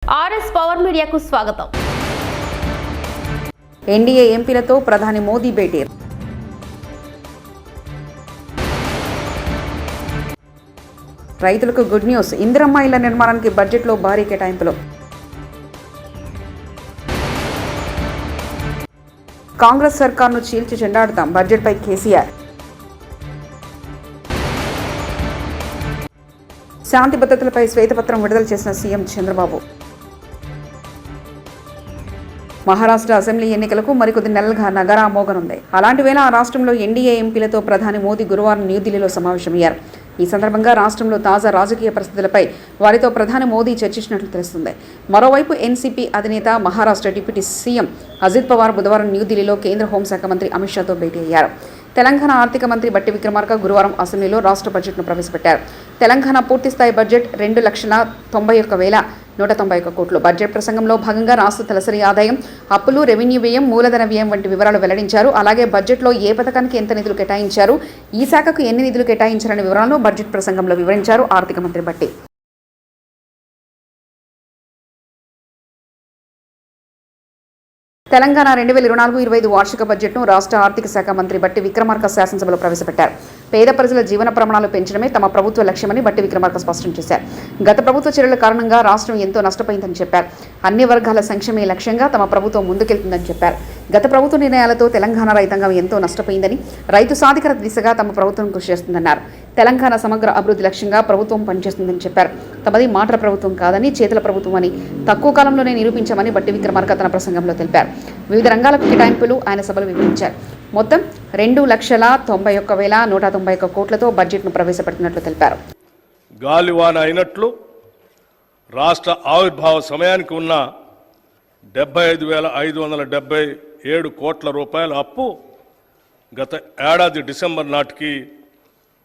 RS power మీడియాకు స్వాగతం. NDA ఎంపీలతో ప్రధాని మోదీ భేటీ. రైతులకు గుడ్ న్యూస్. ఇందిరమ్మ ఇళ్ల నిర్మాణానికి బడ్జెట్లో భారీ కేటాయింపులు. కాంగ్రెస్ సర్కార్ను చీల్చి చెండాడుతాం. బడ్జెట్పై కేసీఆర్. శాంతి భద్రతలపై శ్వేతపత్రం విడుదల చేసిన సీఎం చంద్రబాబు. మహారాష్ట్ర అసెంబ్లీ ఎన్నికలకు మరికొద్ది నెలలుగా నగరా మోగనుంది. అలాంటి వేళ ఆ రాష్ట్రంలో ఎన్డీఏ ఎంపీలతో ప్రధాని మోదీ గురువారం న్యూఢిల్లీలో సమావేశమయ్యారు. ఈ సందర్భంగా రాష్ట్రంలో తాజా రాజకీయ పరిస్థితులపై వారితో ప్రధాని మోదీ చర్చించినట్లు తెలుస్తుంది. మరోవైపు ఎన్సీపీ అధినేత మహారాష్ట్ర డిప్యూటీ సీఎం అజిత్ పవార్ బుధవారం న్యూఢిల్లీలో కేంద్ర హోంశాఖ మంత్రి అమిత్ షాతో భేటీ అయ్యారు. తెలంగాణ ఆర్థిక మంత్రి బట్టి విక్రమార్క గురువారం అసెంబ్లీలో రాష్ట్ర బడ్జెట్ను ప్రవేశపెట్టారు. తెలంగాణ పూర్తిస్థాయి బడ్జెట్ 2,91,191 కోట్లు. బడ్జెట్ ప్రసంగంలో భాగంగా రాష్ట్ర తలసరి ఆదాయం, అప్పులు, రెవెన్యూ వ్యయం, మూలధన వ్యయం వంటి వివరాలు వెల్లడించారు. అలాగే బడ్జెట్లో ఏ పథకానికి ఎంత నిధులు కేటాయించారు, ఈ శాఖకు ఎన్ని నిధులు కేటాయించారనే వివరాలను బడ్జెట్ ప్రసంగంలో వివరించారు ఆర్థిక మంత్రి బట్టి. తెలంగాణ 2024-25 వార్షిక బడ్జెట్ను రాష్ట్ర ఆర్థిక శాఖ మంత్రి బట్టి విక్రమార్క శాసనసభలో ప్రవేశపెట్టారు. పేద ప్రజల జీవన ప్రమాణాలు పెంచడమే తమ ప్రభుత్వ లక్ష్యమని బట్టి విక్రమార్క స్పష్టం చేశారు. గత ప్రభుత్వ చర్యల కారణంగా రాష్ట్రం ఎంతో నష్టపోయిందని చెప్పారు. అన్ని వర్గాల సంక్షేమే లక్ష్యంగా తమ ప్రభుత్వం ముందుకెళ్తుందని చెప్పారు. గత ప్రభుత్వ నిర్ణయాలతో తెలంగాణ రైతాంగం ఎంతో నష్టపోయిందని, రైతు సాధికారత దిశగా తమ ప్రభుత్వం కృషి చేస్తుందన్నారు. తెలంగాణ సమగ్ర అభివృద్ధి లక్ష్యంగా ప్రభుత్వం పనిచేస్తుందని చెప్పారు. తమది మాటల ప్రభుత్వం కాదని, చేతుల ప్రభుత్వం అని తక్కువ కాలంలోనే నిరూపించామని బట్టి విక్రమార్క తన ప్రసంగంలో తెలిపారు. వివిధ రంగాలకు కేటాయింపులు ఆయన సభలో వివరించారు. మొత్తం 2,91,191 కోట్లతో బడ్జెట్ను ప్రవేశపెడుతున్నట్లు తెలిపారు. గాలివాన అయినట్లు రాష్ట్ర ఆవిర్భావ సమయానికి ఉన్న 75,577 కోట్ల రూపాయల అప్పు గత ఏడాది డిసెంబర్ నాటికి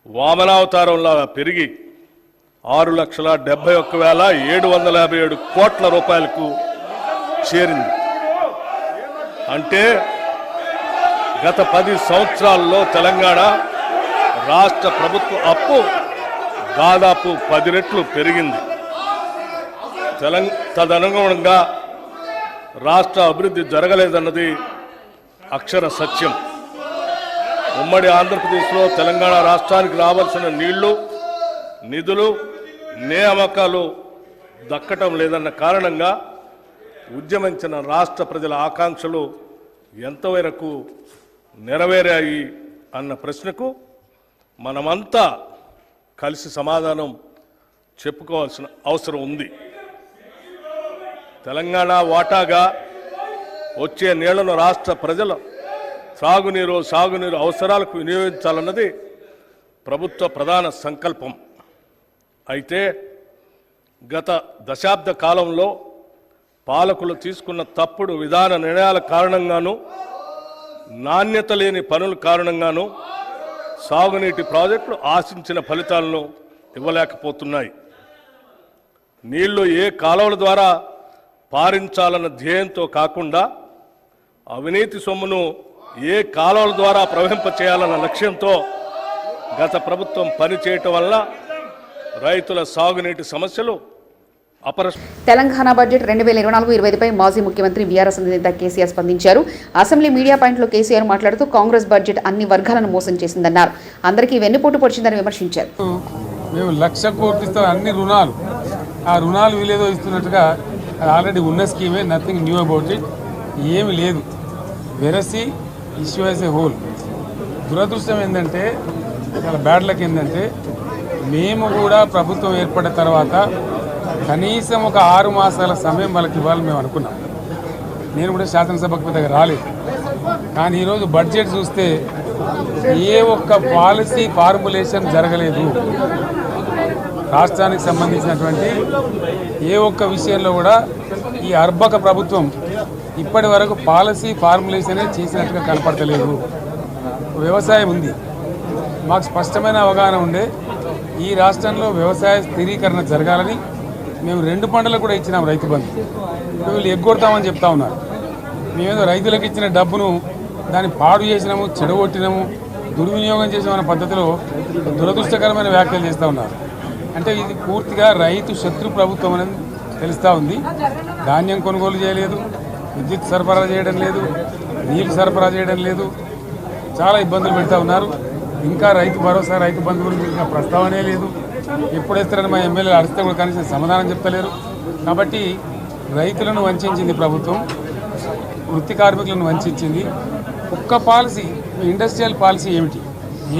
వామనావతారంలా పెరిగి 6,71,757 కోట్ల రూపాయలకు చేరింది. అంటే గత 10 సంవత్సరాల్లో తెలంగాణ రాష్ట్ర ప్రభుత్వ అప్పు దాదాపు 10 రెట్లు పెరిగింది. తదనుగుణంగా రాష్ట్ర అభివృద్ధి జరగలేదన్నది అక్షర సత్యం. ఉమ్మడి ఆంధ్రప్రదేశ్లో తెలంగాణ రాష్ట్రానికి రావాల్సిన నీళ్లు, నిధులు, నియామకాలు దక్కటం లేదన్న కారణంగా ఉద్యమించిన రాష్ట్ర ప్రజల ఆకాంక్షలు ఎంతవరకు నెరవేరాయి అన్న ప్రశ్నకు మనమంతా కలిసి సమాధానం చెప్పుకోవాల్సిన అవసరం ఉంది. తెలంగాణ వాటాగా వచ్చే నీళ్లను రాష్ట్ర ప్రజల సాగునీరు అవసరాలకు వినియోగించాలన్నది ప్రభుత్వ ప్రధాన సంకల్పం. అయితే గత దశాబ్ద కాలంలో పాలకులు తీసుకున్న తప్పుడు విధాన నిర్ణయాల కారణంగాను, నాణ్యత లేని పనుల కారణంగాను సాగునీటి ప్రాజెక్టులు ఆశించిన ఫలితాలను ఇవ్వలేకపోతున్నాయి. నీళ్లు ఏ కాలువల ద్వారా పారించాలన్న ధ్యేయంతో కాకుండా అవినీతి సొమ్మును ఏ కాలువల ద్వారా ప్రవహింపచేయాలన్న లక్ష్యంతో గత ప్రభుత్వం పనిచేయటం వల్ల రైతుల సాగునీటి సమస్యలు తెలంగాణ బడ్జెట్ 2024-25పై మాజీ ముఖ్యమంత్రి బీఆర్ఎస్ నేత కేసీఆర్ స్పందించారు. అసెంబ్లీ మీడియా పాయింట్లో కేసీఆర్ మాట్లాడుతూ కాంగ్రెస్ బడ్జెట్ అన్ని వర్గాలను మోసం చేసిందన్నారు. అందరికీ వెన్నుపోటు పొడిచిందని విమర్శించారు. మేము 1,00,000 కోట్లు అన్ని రుణాలు, ఆ రుణాలు వీలేదో ఇస్తున్నట్టుగా ఆల్రెడీ ఉన్న స్కీమే, నథింగ్ న్యూ అబౌట్ ఇట్, ఏమి లేదు. వెరసి ఇష్యూ యాజ్ ఏ హోల్. దురదృష్టం ఏంటంటే, చాలా బ్యాడ్ లక్ ఏంటంటే, మేము కూడా ప్రభుత్వం ఏర్పడిన తర్వాత కనీసం ఒక 6 మాసాల సమయం వాళ్ళకి ఇవ్వాలని మేము అనుకున్నాం. నేను కూడా శాసనసభకు పెద్దగా రాలేదు. కానీ ఈరోజు బడ్జెట్ చూస్తే ఏ ఒక్క పాలసీ ఫార్ములేషన్ జరగలేదు. రాష్ట్రానికి సంబంధించినటువంటి ఏ ఒక్క విషయంలో కూడా ఈ అర్బక ప్రభుత్వం ఇప్పటి వరకు పాలసీ ఫార్ములేషనే చేసినట్టుగా కనపడతలేదు. వ్యవసాయం ఉంది, మాకు స్పష్టమైన అవగాహన ఉండే ఈ రాష్ట్రంలో వ్యవసాయ స్థిరీకరణ జరగాలని మేము 2 పంటలకు కూడా ఇచ్చినాం రైతు బంధు. వీళ్ళు ఎగ్గొడతామని చెప్తా ఉన్నారు. మేమేదో రైతులకు ఇచ్చిన డబ్బును దాన్ని పాడు చేసినాము, చెడగొట్టినాము, దుర్వినియోగం చేసిన పద్ధతిలో దురదృష్టకరమైన వ్యాఖ్యలు చేస్తూ ఉన్నారు. అంటే ఇది పూర్తిగా రైతు శత్రు ప్రభుత్వం అనేది తెలుస్తూ ఉంది. ధాన్యం కొనుగోలు చేయలేదు, విద్యుత్ సరఫరా చేయడం లేదు, నీళ్ళు సరఫరా చేయడం లేదు, చాలా ఇబ్బందులు పెడతా ఉన్నారు. ఇంకా రైతు భరోసా, రైతు బంధు గురించి ఇంకా ప్రస్తావనే లేదు. ఎప్పుడు వేస్తారని మా ఎమ్మెల్యేలు అడిగితే కూడా కనీసం సమాధానం చెప్తలేరు. కాబట్టి రైతులను వంచింది ప్రభుత్వం, వృత్తి కార్మికులను వంచింది. ఒక్క పాలసీ, ఇండస్ట్రియల్ పాలసీ ఏమిటి?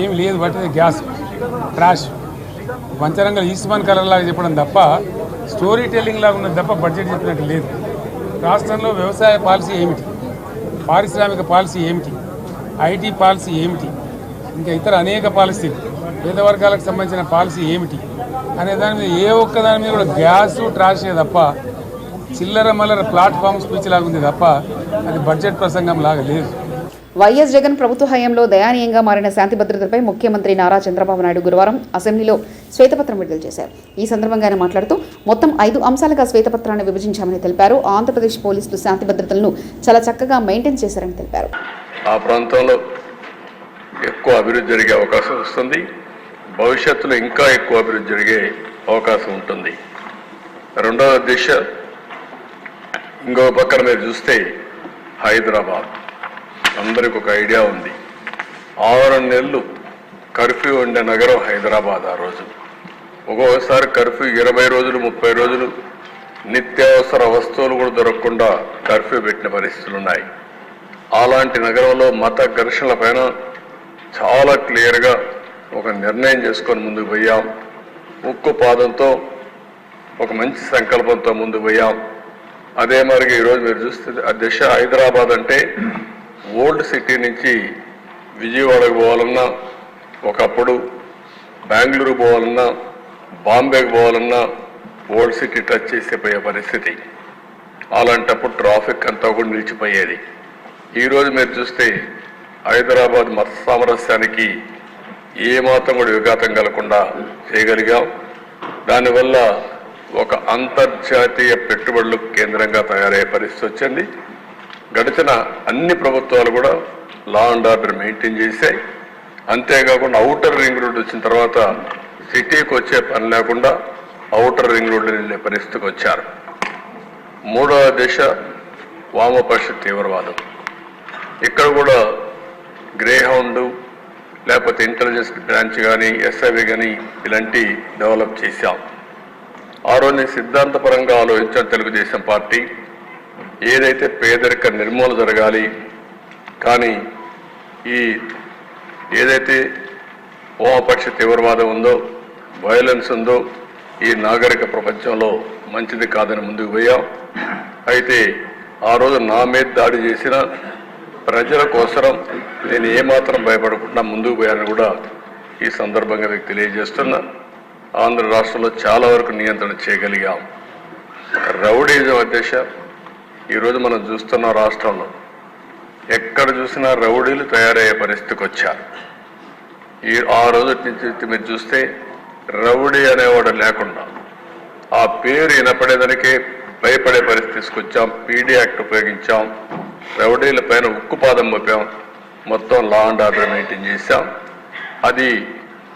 ఏమి లేదు. బట్టి గ్యాస్ ట్రాష్ పంచరంగ ఈస్మాన్ కలర్ లాగా చెప్పడం తప్ప, స్టోరీ టెల్లింగ్ లాగా ఉన్నది తప్ప బడ్జెట్ చెప్పినట్టు లేదు. రాష్ట్రంలో వ్యవసాయ పాలసీ ఏమిటి, పారిశ్రామిక పాలసీ ఏమిటి, ఐటీ పాలసీ ఏమిటి, ఇంకా ఇతర అనేక పాలసీలు, పేద వర్గాలకు సంబంధించిన పాలసీ ఏమిటి అనే దాని మీద ఏ ఒక్క దాని మీద కూడా గ్యాసు ట్రాషే తప్ప, చిల్లర మల్లర ప్లాట్ఫామ్ స్పీచ్ లాగా ఉంది తప్ప అది బడ్జెట్ ప్రసంగం లాగా లేదు. వైఎస్ జగన్ ప్రభుత్వ హయాంలో దయనీయంగా మారిన శాంతి భద్రతలపై ముఖ్యమంత్రి నారా చంద్రబాబు నాయుడు గురువారం అసెంబ్లీలో శ్వేతపత్రం విడుదల చేశారు. ఈ సందర్భంగా ఆయన మాట్లాడుతూ మొత్తం 5 అంశాలుగా శ్వేతపత్రాన్ని విభజించామని తెలిపారు. ఆంధ్రప్రదేశ్ పోలీసులు శాంతి భద్రతలను చాలా చక్కగా మెయింటైన్ చేశారని తెలిపారు. ఆ ప్రాంతంలో ఎక్కువ అభివృద్ధి జరిగే అవకాశం వస్తుంది. భవిష్యత్తులో ఇంకా ఎక్కువ అభివృద్ధి జరిగే అవకాశం ఉంటుంది. రెండవ దిశ, ఇంకో పక్కన మీరు చూస్తే హైదరాబాద్, అందరికి ఒక ఐడియా ఉంది. 6 నెలలు కర్ఫ్యూ ఉండే నగరం హైదరాబాద్. ఆ రోజు ఒక్కొక్కసారి కర్ఫ్యూ 20 రోజులు 30 రోజులు నిత్యావసర వస్తువులు కూడా దొరకకుండా కర్ఫ్యూ పెట్టిన పరిస్థితులు ఉన్నాయి. అలాంటి నగరంలో మత ఘర్షణల పైన చాలా క్లియర్గా ఒక నిర్ణయం చేసుకొని ముందుకు పోయాం. ఉక్కు పాదంతో ఒక మంచి సంకల్పంతో ముందుకు పోయాం. అదే మరి ఈరోజు మీరు చూస్తే ఆ దిశ హైదరాబాద్ అంటే ఓల్డ్ సిటీ నుంచి విజయవాడకు పోవాలన్నా, ఒకప్పుడు బెంగళూరు పోవాలన్నా, బాంబేకి పోవాలన్నా ఓల్డ్ సిటీ టచ్ చేసిపోయే పరిస్థితి. అలాంటప్పుడు ట్రాఫిక్ అంతా కూడా నిలిచిపోయేది. ఈరోజు మీరు చూస్తే హైదరాబాద్ మత సామరస్యానికి ఏమాత్రం కూడా విఘాతం కలగకుండా చేయగలిగాం. దానివల్ల ఒక అంతర్జాతీయ పెట్టుబడులు కేంద్రంగా తయారయ్యే పరిస్థితి వచ్చింది. గడిచిన అన్ని ప్రభుత్వాలు కూడా లా అండ్ ఆర్డర్ మెయింటైన్ చేశాయి. అంతేకాకుండా ఔటర్ రింగ్ రోడ్ వచ్చిన తర్వాత సిటీకి వచ్చే పని లేకుండా ఔటర్ రింగ్ రోడ్లో వెళ్ళే పరిస్థితికి వచ్చారు. మూడవ దిశ వామపక్ష తీవ్రవాదం. ఇక్కడ కూడా గ్రే హౌండ్ లేకపోతే ఇంటెలిజెన్స్ బ్రాంచ్ కానీ ఎస్ఐవి కానీ ఇలాంటి డెవలప్ చేశాం. ఆ రోజు సిద్ధాంతపరంగా ఆలోచించిన తెలుగుదేశం పార్టీ ఏదైతే పేదరిక నిర్మూలన జరగాలి, కానీ ఈ ఏదైతే వామపక్ష తీవ్రవాదం ఉందో, వైలెన్స్ ఉందో ఈ నాగరిక ప్రపంచంలో మంచిది కాదని ముందుకు పోయాం. అయితే ఆ రోజు నా మీద దాడి చేసిన ప్రజల కోసరం నేను ఏమాత్రం భయపడకుండా ముందుకు పోయానని కూడా ఈ సందర్భంగా మీకు తెలియజేస్తున్నా. ఆంధ్ర రాష్ట్రంలో చాలా వరకు నియంత్రణ చేయగలిగాం. రౌడీజం అధ్యక్ష ఈరోజు మనం చూస్తున్న రాష్ట్రంలో ఎక్కడ చూసినా రౌడీలు తయారయ్యే పరిస్థితికి వచ్చారు. ఆ రోజు నుంచి మీరు చూస్తే రౌడీ అనేవాడు లేకుండా ఆ పేరు వినపడేదానికే భయపడే పరిస్థితి తీసుకొచ్చాం. పీడీ యాక్ట్ ఉపయోగించాం, రౌడీల పైన ఉక్కుపాదం మోపాం, మొత్తం లా అండ్ ఆర్డర్ మెయింటైన్ చేశాం. అది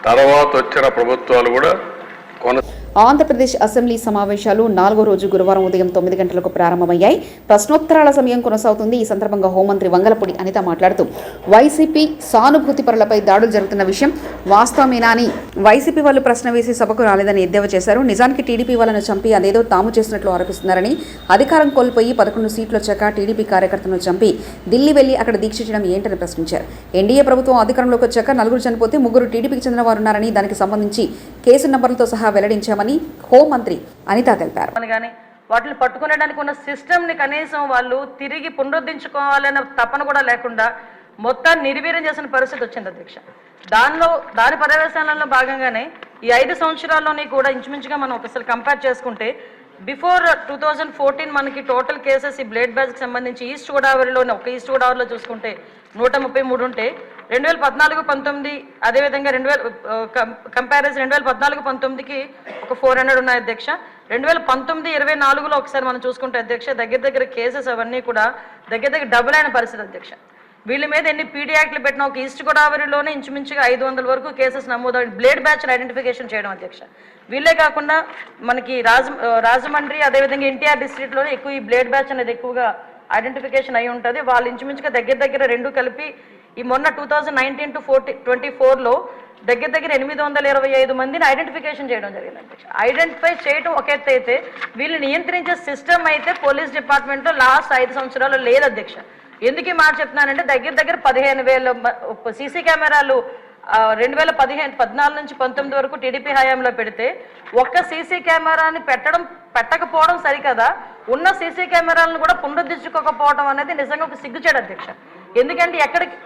తర్వాత వచ్చిన ప్రభుత్వాలు కూడా ఆంధ్రప్రదేశ్ అసెంబ్లీ సమావేశాలు 4వ రోజు గురువారం ఉదయం 9 గంటలకు ప్రారంభమయ్యాయి. ప్రశ్నోత్తరాల సమయం కొనసాగుతుంది. ఈ సందర్భంగా హోంమంత్రి వంగలపూడి అనిత మాట్లాడుతూ వైసీపీ సానుభూతి పరులపై దాడులు జరుగుతున్న విషయం వాస్తవమేనా అని వైసీపీ వాళ్ళు ప్రశ్న వేసి సభకు రాలేదని ఎద్దేవా చేశారు. నిజానికి టీడీపీ వాళ్ళను చంపి అదేదో తాము చేసినట్లు ఆరోపిస్తున్నారని, అధికారం కోల్పోయి 11 సీట్లు వచ్చాక టీడీపీ కార్యకర్తలను చంపి ఢిల్లీ వెళ్లి అక్కడ దీక్ష చేయడం ఏంటని ప్రశ్నించారు. ఎన్డీఏ ప్రభుత్వం అధికారంలోకి వచ్చాక 4 చనిపోతే 3 టీడీపీకి చెందిన వారు ఉన్నారని, దానికి సంబంధించి కేసు నంబర్లతో సహా వెల్లడించామని హోంమంత్రి అనిత తెలిపారు. వాటిని పట్టుకునేడానికి ఉన్న సిస్టమ్ని కనీసం వాళ్ళు తిరిగి పునరుద్ధరించుకోవాలనే తపన కూడా లేకుండా మొత్తాన్ని నిర్వీర్యం చేసిన పరిస్థితి వచ్చింది అధ్యక్ష. దాని పర్యవేక్షణలో భాగంగానే ఈ 5 సంవత్సరాల్లోని కూడా ఇంచుమించుగా మనం ఒకసారి కంపేర్ చేసుకుంటే బిఫోర్ 2014 మనకి టోటల్ కేసెస్ ఈ బ్లేడ్ బ్యాచ్కి సంబంధించి ఈస్ట్ గోదావరిలోనే ఒక ఈస్ట్ గోదావరిలో చూసుకుంటే 133 ఉంటే 2014-19 అదేవిధంగా 2000 2014-19కి ఒక 400 ఉన్నాయి అధ్యక్ష. 2019-24లో ఒకసారి మనం చూసుకుంటే అధ్యక్ష దగ్గర కేసెస్ అవన్నీ కూడా దగ్గర డబుల్ అయిన పరిస్థితి అధ్యక్ష. వీళ్ళ మీద ఎన్ని పీడీ యాక్ట్లు పెట్టినా ఒక ఈస్ట్ గోదావరిలోనే ఇంచుమించుగా 500 వరకు కేసెస్ నమోదు బ్లేడ్ బ్యాచ్ ఐడెంటిఫికేషన్ చేయడం అధ్యక్ష. వీళ్ళే కాకుండా మనకి రాజమండ్రి అదేవిధంగా ఎన్టీఆర్ డిస్ట్రిక్ట్లోనే ఎక్కువ ఈ బ్లేడ్ బ్యాచ్ అనేది ఎక్కువగా ఐడెంటిఫికేషన్ అయి ఉంటుంది. వాళ్ళు ఇంచుమించుగా దగ్గర రెండు కలిపి ఈ మొన్న 2019 to 24లో దగ్గర 825 మందిని ఐడెంటిఫికేషన్ చేయడం జరిగింది అధ్యక్ష. ఐడెంటిఫై చేయడం ఒక ఎత్తు అయితే వీళ్ళు నియంత్రించే సిస్టమ్ అయితే పోలీస్ డిపార్ట్మెంట్లో లాస్ట్ 5 సంవత్సరాలు లేదు అధ్యక్ష. ఎందుకు ఈ మాట చెప్తున్నానంటే దగ్గర 15,000 సీసీ కెమెరాలు 2014 నుంచి 19 వరకు టీడీపీ హయాంలో పెడితే ఒక్క సీసీ కెమెరాని పెట్టకపోవడం సరికదా, ఉన్న సీసీ కెమెరాలను కూడా పునరుద్ధరించుకోకపోవడం అనేది నిజంగా ఒక సిగ్గుచేడు అధ్యక్ష. ఎందుకంటే ఎక్కడికి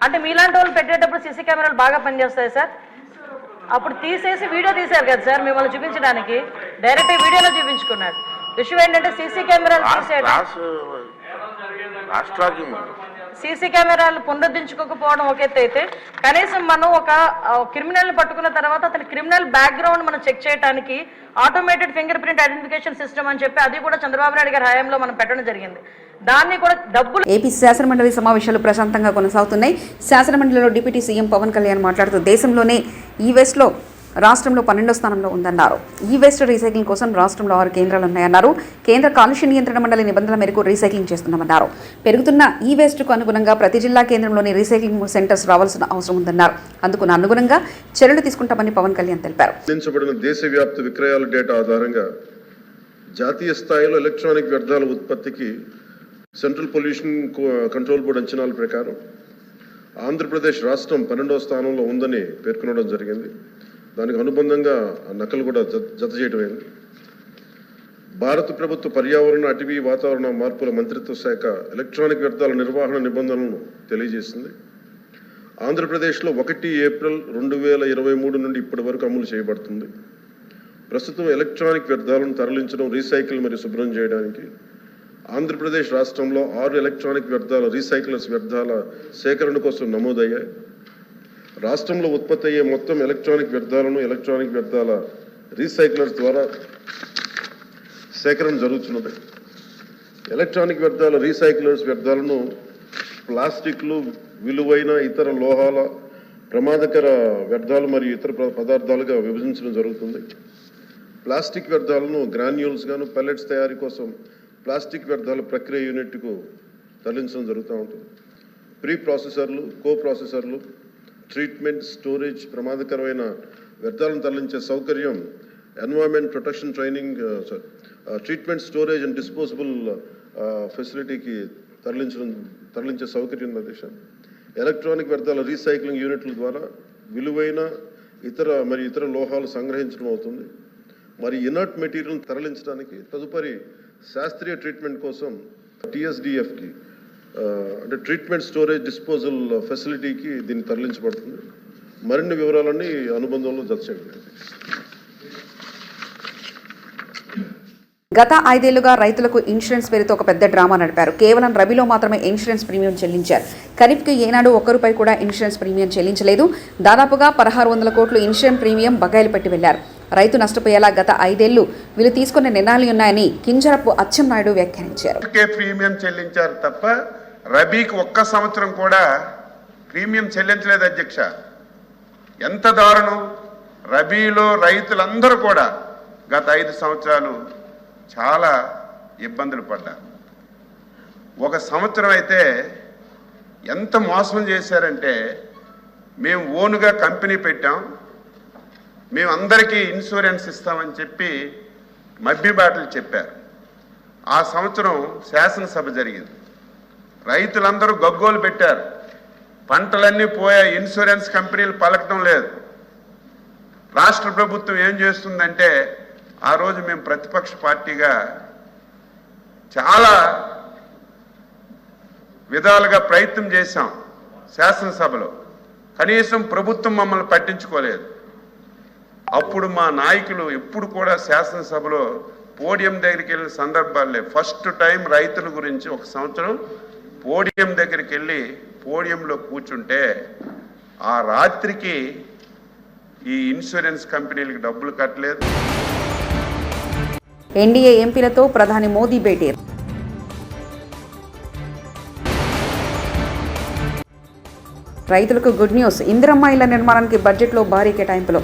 అంటే మీలాంటి వాళ్ళు పెట్టేటప్పుడు సీసీ కెమెరాలు బాగా పనిచేస్తాయి సార్. అప్పుడు తీసేసి వీడియో తీశారు కదా సార్, మిమ్మల్ని చూపించడానికి డైరెక్ట్ వీడియోలో చూపించుకున్నాడు. విషయం ఏంటంటే సీసీ కెమెరాలు తీసేయడం, సీసీ కెమెరాలు పునరుద్ధరించుకోకపోవడం ఒక ఎత్తు అయితే కనీసం మనం ఒక క్రిమినల్ని పట్టుకున్న తర్వాత అతని క్రిమినల్ బ్యాక్గ్రౌండ్ మనం చెక్ చేయడానికి automated finger print identification system అని చెప్పి అది కూడా చంద్రబాబు నాయుడు గారి హయాంలో మనం పెట్టడం జరిగింది. దాన్ని కూడా డబ్బులు. ఏపీ శాసనమండలి సమావేశాలు ప్రశాంతంగా కొనసాగుతున్నాయి. శాసనమండలిలో డిప్యూటీ సీఎం పవన్ కళ్యాణ్ మాట్లాడుతూ దేశంలోనే ఈ వెస్ట్లో రాష్ట్రంలో 12వ స్థానంలో ఉందన్నారు. ఈ వేస్ట్ రీసైక్లింగ్ కోసం రాష్ట్రంలో 6 కేంద్రాలు ఉన్నాయన్నారు. కేంద్ర కాలుష్య నియంత్రణ మండలి నిబంధనల మేరకు రీసైక్లింగ్ చేస్తున్నామన్నారు. పెరుగుతున్న ఈ వేస్ట్కు అనుగుణంగా ప్రతి జిల్లా కేంద్రంలోని రీసైక్లింగ్ సెంటర్స్ రావాల్సిన అవసరం ఉందన్నారు. అందుకు అనుగుణంగా చర్యలు తీసుకుంటామని పవన్ కళ్యాణ్ తెలిపారు. దేశవ్యాప్త విక్రయాల డేటా ఆధారంగా జాతీయ స్థాయిలో ఎలక్ట్రానిక్ వ్యర్థాల ఉత్పత్తికి సెంట్రల్ పొల్యూషన్ కంట్రోల్ బోర్డు అంచనాల ప్రకారం ఆంధ్రప్రదేశ్ రాష్ట్రం 12వ స్థానంలో ఉందని పేర్కొనడం జరిగింది. దానికి అనుబంధంగా నకలు కూడా జత చేయడమైంది. భారత ప్రభుత్వ పర్యావరణ, అటవీ, వాతావరణ మార్పుల మంత్రిత్వ శాఖ ఎలక్ట్రానిక్ వ్యర్థాల నిర్వహణ నిబంధనలను తెలియజేసింది. ఆంధ్రప్రదేశ్లో 1 ఏప్రిల్ 2023 నుండి ఇప్పటి వరకు అమలు చేయబడుతుంది. ప్రస్తుతం ఎలక్ట్రానిక్ వ్యర్థాలను తరలించడం, రీసైకిల్ మరియు శుభ్రం చేయడానికి ఆంధ్రప్రదేశ్ రాష్ట్రంలో 6 ఎలక్ట్రానిక్ వ్యర్థాల రీసైక్లర్స్ వ్యర్థాల సేకరణ కోసం నమోదయ్యాయి. రాష్ట్రంలో ఉత్పత్తి అయ్యే మొత్తం ఎలక్ట్రానిక్ వ్యర్థాలను ఎలక్ట్రానిక్ వ్యర్థాల రీసైక్లర్స్ ద్వారా సేకరణ జరుగుతున్నది. ఎలక్ట్రానిక్ వ్యర్థాల రీసైక్లర్స్ వ్యర్థాలను ప్లాస్టిక్లు, విలువైన ఇతర లోహాల, ప్రమాదకర వ్యర్థాలు మరియు ఇతర పదార్థాలుగా విభజించడం జరుగుతుంది. ప్లాస్టిక్ వ్యర్థాలను గ్రాన్యూల్స్ గాను, పెల్లెట్స్ తయారీ కోసం ప్లాస్టిక్ వ్యర్థాల ప్రక్రియ యూనిట్కు తరలించడం జరుగుతూ ఉంటుంది. ప్రీ ప్రాసెసర్లు, కో ప్రాసెసర్లు, ట్రీట్మెంట్, స్టోరేజ్, ప్రమాదకరమైన వ్యర్థాలను తరలించే సౌకర్యం environment protection training treatment, storage and disposable ఫెసిలిటీకి తరలించే సౌకర్యం అధ్యక్ష. ఎలక్ట్రానిక్ వ్యర్థాల రీసైక్లింగ్ యూనిట్ల ద్వారా విలువైన ఇతర లోహాలు సంగ్రహించడం అవుతుంది. మరి ఇనర్ట్ మెటీరియల్ తరలించడానికి తదుపరి శాస్త్రీయ ట్రీట్మెంట్ కోసం TSDFకి అంటే ట్రీట్మెంట్, స్టోరేజ్, డిస్పోజల్ ఫెసిలిటీకి దీన్ని తరలించబడుతుంది. మరిన్ని వివరాలన్నీ అనుబంధంలో జత చేయండి. గత 5 ఏళ్లుగా రైతులకు ఇన్సూరెన్స్ పేరుతో ఒక పెద్ద డ్రామా నడిపారు. కేవలం రబీలో మాత్రమే ఇన్సూరెన్స్ ప్రీమియం చెల్లించారు. ఖరీఫ్కి ఏనాడు ₹1 కూడా ఇన్సూరెన్స్ ప్రీమియం చెల్లించలేదు. దాదాపుగా 1600 కోట్లు ఇన్సూరెన్స్ ప్రీమియం బకాయిలు పెట్టి వెళ్లారు. రైతు నష్టపోయేలా గత 5 ఏళ్లు వీళ్ళు తీసుకున్న నిర్ణయాలు ఉన్నాయని కింజరపు అచ్చెన్నాయుడు వ్యాఖ్యానించారు. ప్రీమియం చెల్లించారు తప్ప రబీకి ఒక్క సంవత్సరం కూడా ప్రీమియం చెల్లించలేదు అధ్యక్ష. ఎంత దారుణం! రబీలో రైతులందరూ కూడా గత 5 సంవత్సరాలు చాలా ఇబ్బందులు పడ్డారు. ఒక సంవత్సరం అయితే ఎంత మోసం చేశారంటే, మేము ఓనుగా కంపెనీ పెట్టాం, మేము అందరికీ ఇన్సూరెన్స్ ఇస్తామని చెప్పి మభ్యబాటలు చెప్పారు. ఆ సంవత్సరం శాసనసభ జరిగింది. రైతులందరూ గగ్గోలు పెట్టారు. పంటలన్నీ పోయా, ఇన్సూరెన్స్ కంపెనీలు పలకటం లేదు. రాష్ట్ర ప్రభుత్వం ఏం చేస్తుందంటే, ఆ రోజు మేము ప్రతిపక్ష పార్టీగా చాలా విధాలుగా ప్రయత్నం చేశాం శాసనసభలో. కనీసం ప్రభుత్వం మమ్మల్ని పట్టించుకోలేదు. అప్పుడు మా నాయకులు ఎప్పుడు కూడా శాసనసభలో పోడియం దగ్గరికి వెళ్ళిన సందర్భాలే. ఫస్ట్ టైం రైతుల గురించి ఒక సంవత్సరం పోడియం దగ్గరికి వెళ్ళి పోడియంలో కూర్చుంటే ఆ రాత్రికి ఈ ఇన్సూరెన్స్ కంపెనీలకు డబ్బులు కట్టలేదు. ఎన్డీఏ ఎంపీలతో ప్రధాని మోదీ భేటీ. రైతులకు గుడ్ న్యూస్. ఇందిరమ్మ ఇళ్ల నిర్మాణానికి బడ్జెట్లో భారీ కేటాయింపులు.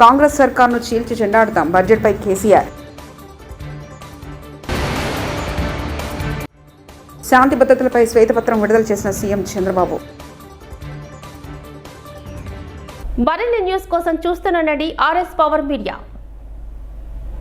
కాంగ్రెస్ సర్కార్ను చీల్చి చెండాడుతాం బడ్జెట్పై కేసీఆర్. శాంతి భద్రతలపై శ్వేతపత్రం విడుదల చేసిన సీఎం చంద్రబాబు. మరిన్ని న్యూస్ కోసం చూస్తూనే ఉండండి RS పవర్ మీడియా.